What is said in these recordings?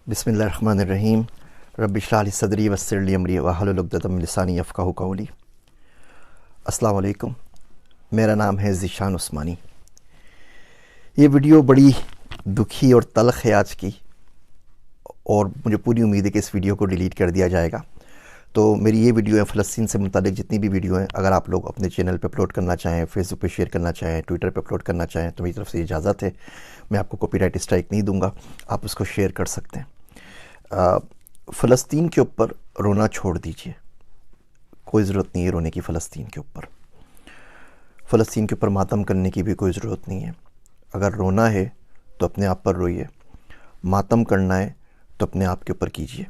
बिस्मिल्लाहिर्रहमानिर्रहीम। रब्बि इश्रह ली सदरी वयस्सिर ली अमरी वहलुल उक़दतम मिन लिसानी यफ़क़हू क़ौली। अस्सलाम वालेकुम। मेरा नाम है ज़ीशान उस्मानी। ये वीडियो बड़ी दुखी और तल्ख़ है आज की, और मुझे पूरी उम्मीद है कि इस वीडियो को डिलीट कर दिया जाएगा। तो मेरी ये वीडियो है फ़लस्तीन से मुतालिक जितनी भी वीडियो हैं, अगर आप लोग अपने चैनल पे अपलोड करना चाहें, फेसबुक पे शेयर करना चाहें, ट्विटर पे अपलोड करना चाहें, तो मेरी तरफ से इजाज़त है। मैं आपको कॉपीराइट स्ट्राइक नहीं दूंगा, आप उसको शेयर कर सकते हैं। फ़लस्तीन के ऊपर रोना छोड़ दीजिए, कोई ज़रूरत नहीं है रोने की। फ़लस्तीन के ऊपर, फ़लस्तीन के ऊपर मातम करने की भी कोई ज़रूरत नहीं है। अगर रोना है तो अपने आप पर रोइए, मातम करना है तो अपने आप के ऊपर कीजिए,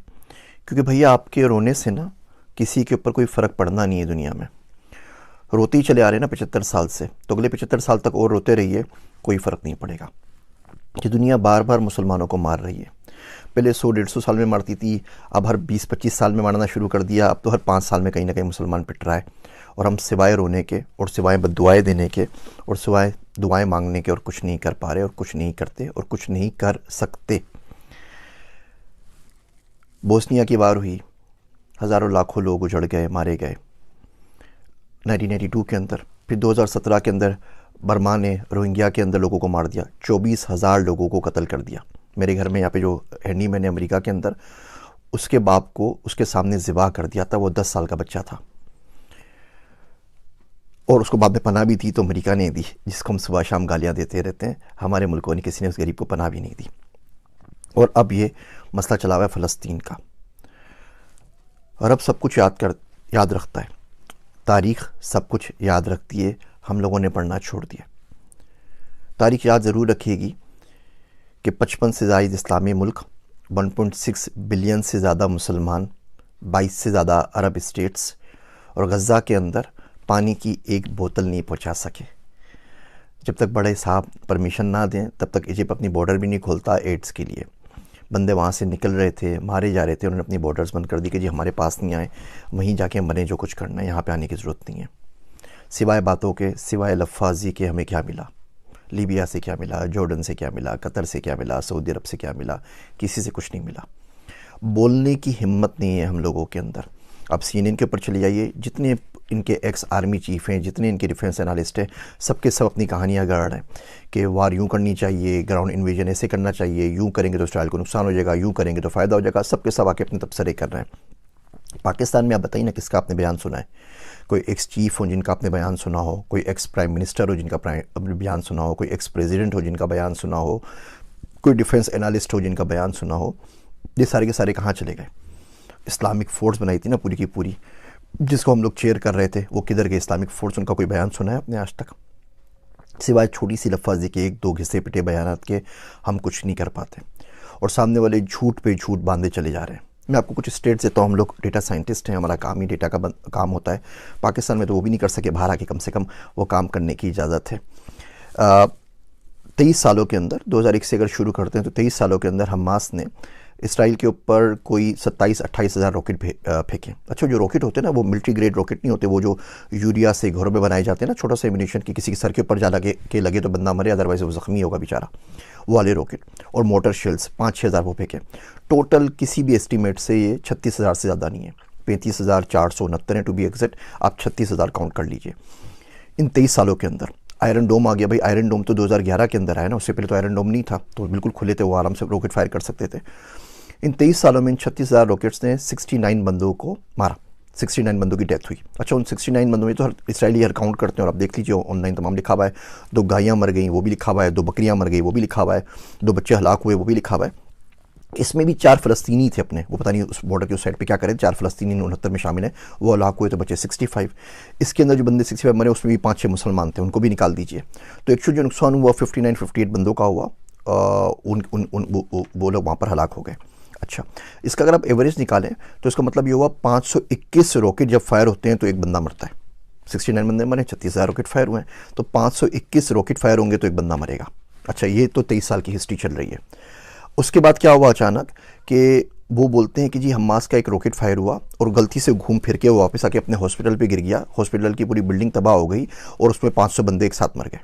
क्योंकि भैया आपके रोने से ना किसी के ऊपर कोई फ़र्क पड़ना नहीं है। दुनिया में रोते ही चले आ रहे हैं ना 75 साल से, तो अगले 75 साल तक और रोते रहिए, कोई फ़र्क नहीं पड़ेगा। कि दुनिया बार बार मुसलमानों को मार रही है। पहले 100-150 साल में मारती थी, अब हर 20-25 साल में मारना शुरू कर दिया। अब तो हर 5 साल में कहीं ना कहीं मुसलमान पिट रहा है, और हम सिवाय रोने के और सिवाय बद्दुआएं देने के और सिवाय दुआएं मांगने के और कुछ नहीं कर पा रहे, और कुछ नहीं करते और कुछ नहीं कर सकते। बोस्निया की वार हुई, हज़ारों लाखों लोग उजड़ गए, मारे गए 1992 के अंदर। फिर 2017 के अंदर बर्मा ने रोहिंग्या के अंदर लोगों को मार दिया, 24,000 लोगों को कत्ल कर दिया। मेरे घर में यहाँ पे जो हैंडी मैन है अमेरिका के अंदर, उसके बाप को उसके सामने ज़िबा कर दिया था। वो 10 साल का बच्चा था, और उसको बाद में पनाह भी थी तो अमेरिका ने दी, जिसको हम सुबह शाम गालियाँ देते रहते हैं। हमारे मुल्कों ने, किसी ने उस गरीब को पनाह भी नहीं दी। और अब ये मसला चला हुआ है फ़लस्तीन का। रब सब कुछ याद रखता है, तारीख़ सब कुछ याद रखती है। हम लोगों ने पढ़ना छोड़ दिया। तारीख़ याद ज़रूर रखेगी कि 55 से ज़ायद इस्लामी मुल्क, 1.6 बिलियन से ज़्यादा मुसलमान, 22 से ज़्यादा अरब स्टेट्स, और गज़ा के अंदर पानी की एक बोतल नहीं पहुंचा सके। जब तक बड़े साहब परमिशन ना दें तब तक इजिप्ट अपनी बॉर्डर भी नहीं खोलता एड्स के लिए। बंदे वहाँ से निकल रहे थे, मारे जा रहे थे, उन्होंने अपनी बॉर्डर्स बंद कर दी कि जी हमारे पास नहीं आए, वहीं जाके बने जो कुछ करना है, यहाँ पे आने की ज़रूरत नहीं है। सिवाय बातों के, सिवाय लफ्फ़ाज़ी के हमें क्या मिला? लीबिया से क्या मिला? जॉर्डन से क्या मिला? कतर से क्या मिला? सऊदी अरब से क्या मिला? किसी से कुछ नहीं मिला। बोलने की हिम्मत नहीं है हम लोगों के अंदर। अब CNN के ऊपर चले जाइए, जितने इनके एक्स आर्मी चीफ़ हैं, जितने इनके डिफेंस एनालिस्ट हैं, सबके सब अपनी कहानियाँ गढ़ रहे हैं कि वार यूँ करनी चाहिए, ग्राउंड इन्वेजन ऐसे करना चाहिए, यूँ करेंगे तो इसराइल को नुकसान हो जाएगा, यूँ करेंगे तो फ़ायदा हो जाएगा। सबके सब आके अपने तबसरे कर रहे हैं। पाकिस्तान में आप बताइए ना, किसका आपने बयान सुना है? कोई एक्स चीफ़ हो जिनका आपने बयान सुना हो, कोई एक्स प्राइम मिनिस्टर हो जिनका बयान सुना हो, कोई एक्स प्रेसिडेंट हो जिनका बयान सुना हो, कोई डिफेंस एनालिस्ट हो जिनका बयान सुना हो? ये सारे के सारे कहाँ चले गए? इस्लामिक फ़ोर्स बनाई थी ना पूरी की पूरी, जिसको हम लोग चेयर कर रहे थे, वो किधर गए इस्लामिक फ़ोर्स? उनका कोई बयान सुना है आपने आज तक? सिवाय छोटी सी लफ्ज़ी के, एक दो घिसे पिटे बयानात के, हम कुछ नहीं कर पाते। और सामने वाले झूठ पे झूठ बांधे चले जा रहे हैं। मैं आपको कुछ स्टेट से, तो हम लोग डेटा साइंटिस्ट हैं, हमारा काम ही डेटा का काम होता है। पाकिस्तान में तो वो भी नहीं कर सके, बाहर आके कम से कम वो काम करने की इजाज़त है। 23 सालों के अंदर, 2001 से अगर शुरू करते हैं तो 23 सालों के अंदर हमास ने इसराइल के ऊपर कोई 27-28 हज़ार रॉकेट फेंके। अच्छा, जो रॉकेट होते हैं ना, वो मिलिट्री ग्रेड रॉकेट नहीं होते, वो जो यूरिया से घरों में बनाए जाते हैं ना, छोटा सा एम्यूनिशन की किसी के सर के ऊपर जा लगे तो बंदा मरे, अदरवाइज वो ज़ख्मी होगा बेचारा, वो वाले रॉकेट। और मोटर शेल्स 5-6 हज़ार वो फेंके। टोटल किसी भी एस्टीमेट से ये 36,000 से ज़्यादा नहीं है, 35,469 है टू बी एग्जैक्ट। आप 36,000 काउंट कर लीजिए इन 23 सालों के अंदर। आयरन डोम आ गया भाई, आयरन डोम तो 2011 के अंदर आया ना, उससे पहले तो आयरन डोम नहीं था, तो बिल्कुल खुले थे, वो आराम से रॉकेट फायर कर सकते थे। इन 23 सालों में इन 36,000 रॉकेट्स ने 69 बंदों को मारा, 69 बंदों की डेथ हुई। अच्छा, उन 69 बंदों में तो हर इसराइली हर काउंट करते हैं, और आप देख लीजिए ऑनलाइन तमाम लिखा हुआ है। 2 गायें मर गई वो भी लिखा हुआ है, 2 बकरियां मर गई वो भी लिखा हुआ है, 2 बच्चे हलाक हुए वो भी लिखा हुआ है। इसमें भी 4 फ़लस्तीनी थे अपने, वो पता नहीं उस बॉर्डर के उस साइड पे क्या करें। 4 फ़लस्तीनी 69 में शामिल हैं, वो हलाक हुए तो बच्चे 65। इसके अंदर जो बंदे 65 मरे, उसमें भी 5-6 मुसलमान थे, उनको भी निकाल दीजिए। तो एक्चुअली जो नुकसान हुआ 59-58 बंदों का हुआ। वो लोग वहाँ पर हलाक हो गए। अच्छा, इसका अगर आप एवरेज निकालें तो इसका मतलब ये हुआ 521 रॉकेट जब फायर होते हैं तो एक बंदा मरता है। 69 बंदे मरे, 36,000 रॉकेट फायर हुए हैं, तो 521 रॉकेट फायर होंगे तो एक बंदा मरेगा। अच्छा, ये तो 23 साल की हिस्ट्री चल रही है। उसके बाद क्या हुआ अचानक कि वो बोलते हैं कि जी हमास का एक रॉकेट फायर हुआ और गलती से घूम फिर के वो वापस आके अपने हॉस्पिटल पे गिर गया, हॉस्पिटल की पूरी बिल्डिंग तबाह हो गई और उसमें 500 बंदे एक साथ मर गए।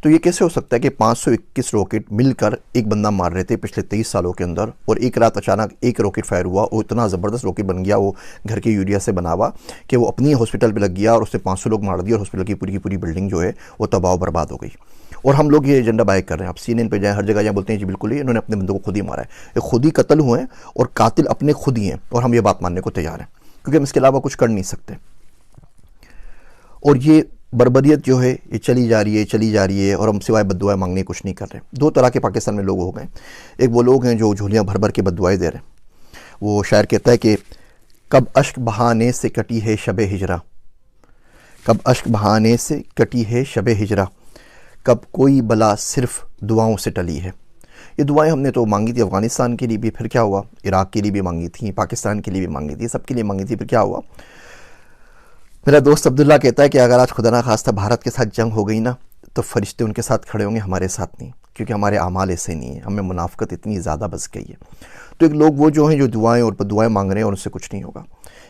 तो ये कैसे हो सकता है कि 521 रॉकेट मिलकर एक बंदा मार रहे थे पिछले 23 सालों के अंदर, और एक रात अचानक एक रॉकेट फायर हुआ और इतना ज़बरदस्त रॉकेट बन गया वो घर के यूरिया से बना हुआ कि वो अपनी हॉस्पिटल पे लग गया और उसने 500 लोग मार दिए और हॉस्पिटल की पूरी बिल्डिंग जो है वो तबाह बर्बाद हो गई। और हम लोग ये एजेंडा बाय कर रहे हैं। आप CNN पे जाएं, हर जगह जाएं, बोलते हैं जी बिल्कुल ही इन्होंने अपने बंदों को खुद ही मारा है, ये खुद ही कत्ल हुए हैं और कातिल अपने खुद ही हैं, और हम ये बात मानने को तैयार हैं क्योंकि हम इसके अलावा कुछ कर नहीं सकते। और ये बर्बरियत जो है ये चली जा रही है और हम सिवाय बद्दुआएं मांगने कुछ नहीं कर रहे। दो तरह के पाकिस्तान में लोग हो गए। एक वो लोग हैं जो झोलियाँ भर भर के बद्दुआएं दे रहे हैं। वो शायर कहता है कि कब अश्क बहाने से कटी है शबे हिजरा, कब अश्क बहाने से कटी है शबे हिजरा, कब कोई बला सिर्फ दुआओं से टली है। ये दुआएं हमने तो मांगी थी अफ़गानिस्तान के लिए भी, फिर क्या हुआ, इराक़ के लिए भी मांगी थी, पाकिस्तान के लिए भी मांगी थी, सबके लिए मांगी थी, फिर क्या हुआ। मेरा दोस्त अब्दुल्ला कहता है कि अगर आज खुदा ना खास्ता भारत के साथ जंग हो गई ना तो फरिश्ते उनके साथ खड़े होंगे, हमारे साथ नहीं, क्योंकि हमारे आमाल ऐसे नहीं है, हमें मुनाफ़कत इतनी ज़्यादा बस गई है। तो एक लोग वो जो हैं जो दुआएं और दुआएं मांग रहे हैं और उनसे कुछ नहीं होगा।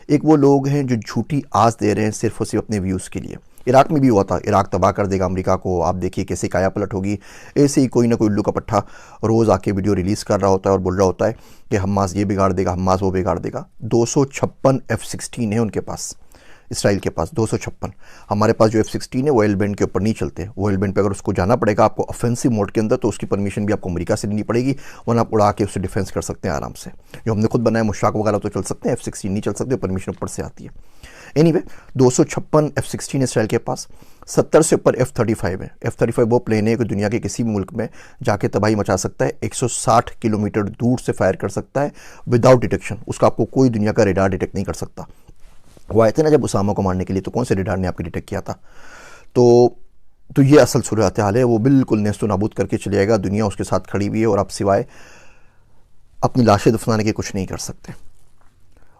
एक वो लोग हैं जो झूठी आस दे रहे हैं सिर्फ और सिर्फ अपने व्यूज़ के लिए। इराक़ में भी हुआ था, इराक़ तबाह कर देगा अमेरिका को, आप देखिए कैसे काया पलट होगी। ऐसे ही कोई ना कोई उल्लू का पट्टा रोज़ आके वीडियो रिलीज़ कर रहा होता है और बोल रहा होता है कि हमास ये बिगाड़ देगा, हमास वो बिगाड़ देगा। 256 F-16 है उनके पास, इसराइल के पास 256। हमारे पास जो F-16 है वो एल बैंड के ऊपर नहीं चलते। वो एल बैंड पे अगर उसको जाना पड़ेगा आपको ऑफेंसिव मोड के अंदर, तो उसकी परमिशन भी आपको अमेरिका से लेनी पड़ेगी, वरना आप उड़ा के उससे डिफेंस कर सकते हैं आराम से। जो हमने खुद बनाया मुशाक वगैरह तो चल सकते हैं, F-16 नहीं चल सकते, परमिशन ऊपर से आती है। एनीवे 256 F-16 इसराइल के पास, 70 से ऊपर F-35 है। F-35 वो प्लेन है कि दुनिया के किसी भी मुल्क में जाके तबाही मचा सकता है, 160 किलोमीटर दूर से फायर कर सकता है विदाउट डिटेक्शन। उसका आपको कोई दुनिया का रेडार डिटेक्ट नहीं कर सकता। वो आए थे ना जब उसामा को मारने के लिए, तो कौन से रेडार ने आपको डिटेक्ट किया था। तो ये असल सूरत हाल है। वो बिल्कुल नेस्तो नाबूद करके चले जाएगा, दुनिया उसके साथ खड़ी हुई है और आप सिवाय अपनी लाशें दफनाने के कुछ नहीं कर सकते।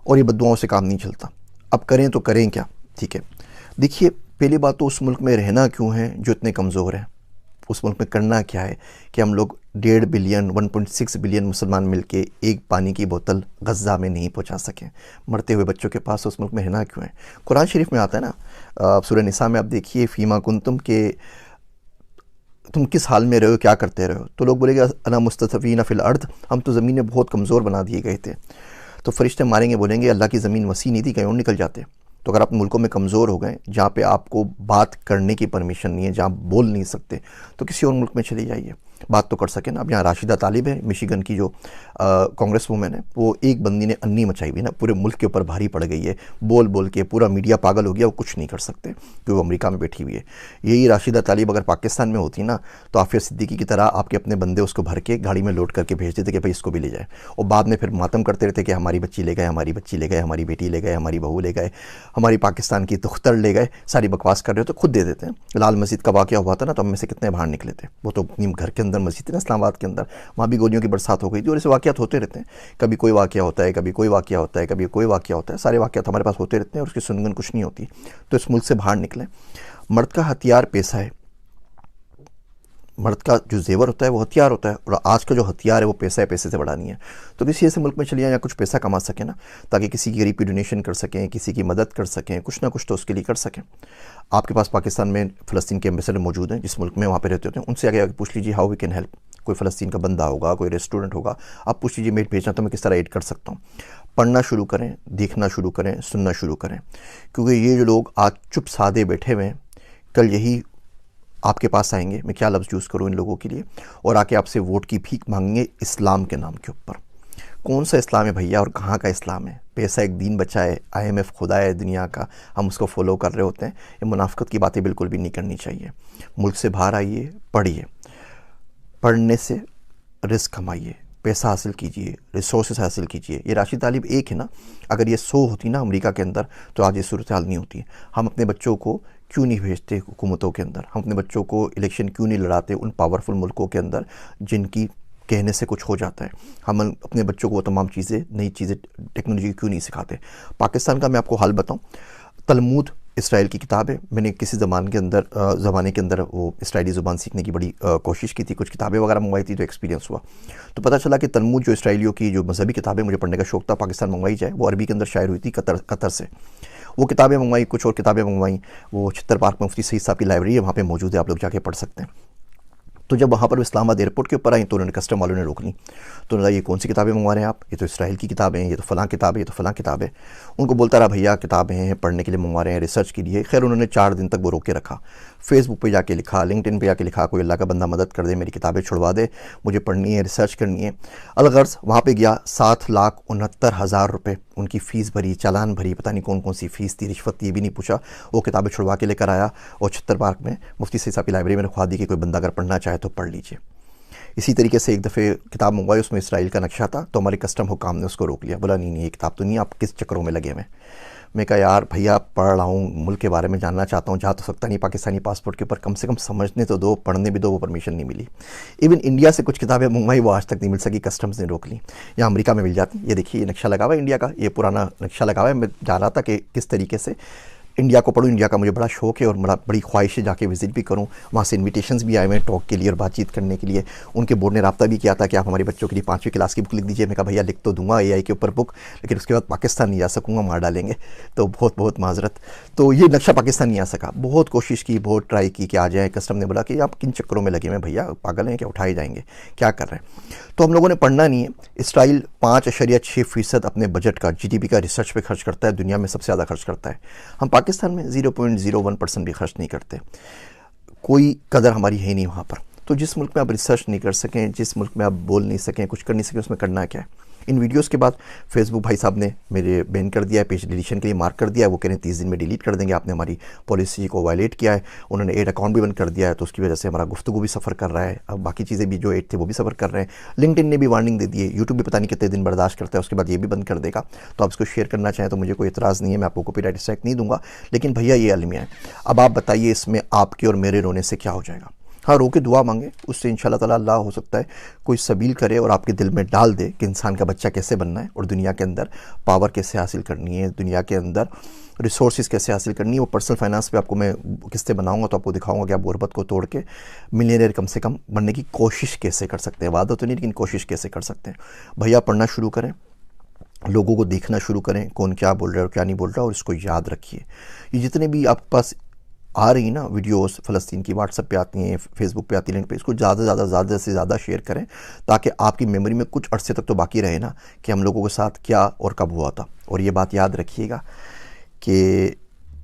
और ये बद्दुआओं से काम नहीं चलता। अब करें तो करें क्या, ठीक है। देखिए पहली बात तो उस मुल्क में रहना क्यों है जो इतने कमज़ोर हैं। उस मुल्क में करना क्या है कि हम लोग 1.5 बिलियन 1.6 बिलियन मुसलमान मिलके एक पानी की बोतल गज़ा में नहीं पहुंचा सकें। मरते हुए बच्चों के पास उस मुल्क में रहना क्यों है। कुरान शरीफ में आता है ना, सूरह निसा में आप देखिए, फ़ीमा कुंतुम के तुम किस हाल में रहे हो, क्या करते रहे हो। तो लोग बोलेंगे अना मुस्तफ़ीना फ़िल अर्द, हम तो ज़मीन में बहुत कमज़ोर बना दिए गए थे। तो फरिश्ते मारेंगे, बोलेंगे अल्लाह की ज़मीन वसी नहीं थी, कहीं और निकल जाते। तो अगर आप मुल्कों में कमज़ोर हो गए जहाँ पे आपको बात करने की परमिशन नहीं है, जहाँ बोल नहीं सकते, तो किसी और मुल्क में चले जाइए, बात तो कर सकें ना। अब यहाँ राशिदा तालिब है, मिशिगन की जो कांग्रेस वूमेन है, वो एक बंदी ने अन्नी मचाई हुई ना, पूरे मुल्क के ऊपर भारी पड़ गई है, बोल बोल के पूरा मीडिया पागल हो गया। वो कुछ नहीं कर सकते क्योंकि वो अमेरिका में बैठी हुई है। यही राशिदा तालिब अगर पाकिस्तान में होती ना तो आफिया सिद्दीकी की तरह आपके अपने बंदे उसको भर के गाड़ी में लोड करके भेज देते कि भाई इसको भी ले जाए, और बाद में फिर मातम करते रहते कि हमारी बच्ची ले गए, हमारी बच्ची ले गए, हमारी बेटी ले गए, हमारी बहू ले गए, हमारी पाकिस्तान की दुख्तर ले गए। सारी बकवास कर रहे हो तो खुद दे देते हैं। लाल मस्जिद का वाक़या हुआ था ना, तो हम में से कितने बाहर निकले थे। वो तो अपनी घर के अंदर मस्जिद है ना, इस्लामाबाद के अंदर, वहाँ भी गोलियों की बरसात हो गई थी। और ऐसे वाक़यात होते रहते हैं, कभी कोई वाक़या होता है, कभी कोई वाक़या होता है, कभी कोई वाक़या होता है। सारे वाक़यात हमारे पास होते रहते हैं और उसकी सुनगन कुछ नहीं होती। तो इस मुल्क से बाहर निकलें। मर्द का हथियार पैसा है, मर्द का जो जेवर होता है वो हथियार होता है, और आज का जो हथियार है वो पैसा है, पैसे से बड़ा नहीं है। तो किसी ऐसे मुल्क में चलिए या कुछ पैसा कमा सकें ना, ताकि किसी की गरीब की डोनेशन कर सकें, किसी की मदद कर सकें, कुछ ना कुछ तो उसके लिए कर सकें। आपके पास पाकिस्तान में फ़लस्तीन के एम्बेसडर मौजूद हैं, जिस मुल्क में वहाँ पे रहते होते हैं, उनसे आगे पूछ लीजिए हाउ वी कैन हेल्प। कोई फ़लस्तीन का बंदा होगा, कोई रेस्टोरेंट होगा, आप पूछ लीजिए मेट भेजना तो मैं किस तरह एड कर सकता हूँ। पढ़ना शुरू करें, देखना शुरू करें, सुनना शुरू करें, क्योंकि ये जो लोग आज चुप सादे बैठे हुए हैं, कल यही आपके पास आएंगे, मैं क्या लफ्ज़ यूज़ करूँ इन लोगों के लिए, और आके आपसे वोट की भीख मांगेंगे इस्लाम के नाम के ऊपर। कौन सा इस्लाम है भैया और कहाँ का इस्लाम है। पैसा एक दीन बचा है, IMF खुदा है दुनिया का, हम उसको फॉलो कर रहे होते हैं। ये मुनाफिकत की बातें बिल्कुल भी नहीं करनी चाहिए। मुल्क से बाहर आइए, पढ़िए, पढ़ने से रिस्क कमाइए, पैसा हासिल कीजिए, रिसोर्सेज हासिल कीजिए। ये राशिद तालिब एक है ना, अगर ये 100 होती ना अमेरिका के अंदर तो आज ये सूरत हाल नहीं होती। हम अपने बच्चों को क्यों नहीं भेजते हुकूमतों के अंदर, हम अपने बच्चों को इलेक्शन क्यों नहीं लड़ाते उन पावरफुल मुल्कों के अंदर जिनकी कहने से कुछ हो जाता है। हम अपने बच्चों को वो तमाम चीज़ें, नई चीज़ें, टेक्नोलॉजी क्यों नहीं सिखाते। पाकिस्तान का मैं आपको हाल बताऊँ, तलमूद इसराइल की किताब है। मैंने किसी ज़माने के अंदर वो इसराइली ज़ुबान सीखने की बड़ी कोशिश की थी, कुछ किताबें वगैरह मंगवाई थी, तो एक्सपीरियंस हुआ तो पता चला कि तलमूद जो इसराइलियों की जो मजहबी किताबें मुझे पढ़ने का शौक़ था, पाकिस्तान मंगवाई जाए, वो अरबी के अंदर शायर हुई थी कतर से। वो किताबें मंगवाई, कुछ और किताबें मंगवाई, वो छित्तर पार्क में मुफ्ती सईद साहब की लाइब्रेरी है, वहाँ पे मौजूद है, आप लोग जाके पढ़ सकते हैं। तो जब वहाँ पर इस्लामाबाद एयरपोर्ट के ऊपर आई तो उन्होंने कस्टम वालों ने रोक ली। तो उन्होंने ये कौन सी किताबें मंगवा रहे हैं आप, ये तो इसराइल की किताबें हैं, ये तो फ़लाँ किताबें, ये तो फ़लाँ किताबें। उनको बोलता रहा भैया किताबें हैं, पढ़ने के लिए मंगवा रहे हैं, रिसर्च के लिए। खैर उन्होंने 4 दिन तक वो रोक के रखा। फेसबुक पे जाके लिखा, लिंक्डइन पे जाके लिखा, कोई अल्लाह का बंदा मदद कर दे, मेरी किताबें छुड़वा दे, मुझे पढ़नी है, रिसर्च करनी है। अलगर्ज वहाँ पे गया, 7,69,000 रुपये उनकी फ़ीस भरी, चालान भरी, पता नहीं कौन कौन सी फ़ीस थी, रिश्वत थी, ये भी नहीं पूछा। वो किताबें छुड़वा के लेकर आया और छत्तर पार्क में मुफ्ती सईद साहब की लाइब्रेरी में रखवा दी कि कोई बंदा अगर पढ़ना चाहे तो पढ़ लीजिए। इसी तरीके से एक दफ़े किताब मंगवाई, उसमें इसराइल का नक्शा था, तो हमारे कस्टम हुकाम ने उसको रोक लिया। बोला नहीं ये किताब तो नहीं, आप किस चक्करों में लगे हुए। मैं कहा यार भैया पढ़ रहा हूँ, मुल्क के बारे में जानना चाहता हूँ, जा तो सकता नहीं पाकिस्तानी पासपोर्ट के ऊपर, कम से कम समझने तो दो, पढ़ने भी दो। वो परमिशन नहीं मिली। इवन इंडिया से कुछ किताबें मंगवाई, वो आज तक नहीं मिल सकी, कस्टम्स ने रोक ली। या अमेरिका में मिल जाती। ये देखिए ये नक्शा लगा हुआ है इंडिया का, ये पुराना नक्शा लगा हुआ है। मैं जा रहा था कि किस तरीके से इंडिया को पढ़ूँ, इंडिया का मुझे बड़ा शौक़ है और बड़ी ख्वाहिश है जाके विज़िट भी करूँ। वहाँ से इन्विटेशंस भी आए हुए हैं टॉक के लिए और बातचीत करने के लिए। उनके बोर्ड ने रब्ता भी किया था कि आप हमारे बच्चों के लिए 5वीं क्लास की बुक लिख दीजिए। मैं कहा भैया लिख तो दूंगा AI के ऊपर बुक, लेकिन उसके बाद पाकिस्तान नहीं जा सकूँगा, मार डालेंगे, तो बहुत बहुत माजरत। तो ये नक्शा पाकिस्तान नहीं आ सका। बहुत कोशिश की, बहुत ट्राई की कि आ जाए। कस्टम ने बोला कि आप किन चक्करों में लगे हुए भैया, पागल हैं क्या, उठाए जाएंगे, क्या कर रहे हैं। तो हम लोगों ने पढ़ना नहीं है। इसराइल 5.6% अपने बजट का, GDP का रिसर्च पे खर्च करता है, दुनिया में सबसे ज़्यादा खर्च करता है। हम पाकिस्तान में 0.01% भी खर्च नहीं करते। कोई कदर हमारी है नहीं वहाँ पर। तो जिस मुल्क में आप रिसर्च नहीं कर सकें, जिस मुल्क में आप बोल नहीं सकें, कुछ कर नहीं सकें, उसमें करना क्या है। इन वीडियोस के बाद फेसबुक भाई साहब ने मेरे बैन कर दिया है, पेज डिलीशन के लिए मार्क कर दिया है। वो कह रहे हैं 30 दिन में डिलीट कर देंगे, आपने हमारी पॉलिसी को वायलेट किया है। उन्होंने 8 अकाउंट भी बंद कर दिया है, तो उसकी वजह से हमारा गुफ्तगू भी सफ़र कर रहा है। अब बाकी चीज़ें भी जो 8 थे वो भी सफ़र कर रहे हैं। लिंक्डइन ने भी वार्निंग दे दी है। यूट्यूब भी पता नहीं कितने दिन बर्दाश्त करता है, उसके बाद ये भी बंद कर देगा। तो आप इसको शेयर करना चाहें तो मुझे कोई एतराज़ नहीं है, मैं आपको कॉपीराइट स्ट्राइक नहीं दूंगा। लेकिन भैया ये अलमिया है। अब आप बताइए इसमें आपके और मेरे रोने से क्या हो जाएगा। हाँ, रो के दुआ मांगे, उससे इंशाल्लाह ताला अल्लाह हो सकता है कोई सबील करे और आपके दिल में डाल दे कि इंसान का बच्चा कैसे बनना है और दुनिया के अंदर पावर कैसे हासिल करनी है, दुनिया के अंदर रिसोर्सेज कैसे हासिल करनी है। वो पर्सनल फाइनेंस पे आपको मैं किस्तें बनाऊंगा तो आपको दिखाऊंगा कि आप गुरबत को तोड़ के मिलियनेयर कम से कम बनने की कोशिश कैसे कर सकते हैं। वादा तो नहीं, लेकिन कोशिश कैसे कर सकते हैं। भैया पढ़ना शुरू करें, लोगों को देखना शुरू करें, कौन क्या बोल रहा है और क्या नहीं बोल रहा, और इसको याद रखिए। ये जितने भी आपके पास आ रही ना वीडियोस फ़लस्तीन की, व्हाट्सएप पे आती हैं, फेसबुक पे आती हैं, लिंक पे, इसको ज़्यादा से ज़्यादा शेयर करें ताकि आपकी मेमोरी में कुछ अरसे तक तो बाकी रहे ना कि हम लोगों के साथ क्या और कब हुआ था। और ये बात याद रखिएगा कि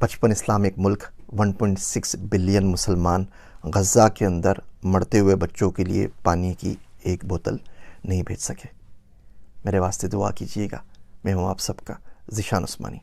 55 इस्लामिक मुल्क, 1.6 बिलियन मुसलमान गज़ा के अंदर मरते हुए बच्चों के लिए पानी की एक बोतल नहीं भेज सके। मेरे वास्ते दुआ कीजिएगा। मैं हूँ आप सबका ज़ीशान उस्मानी।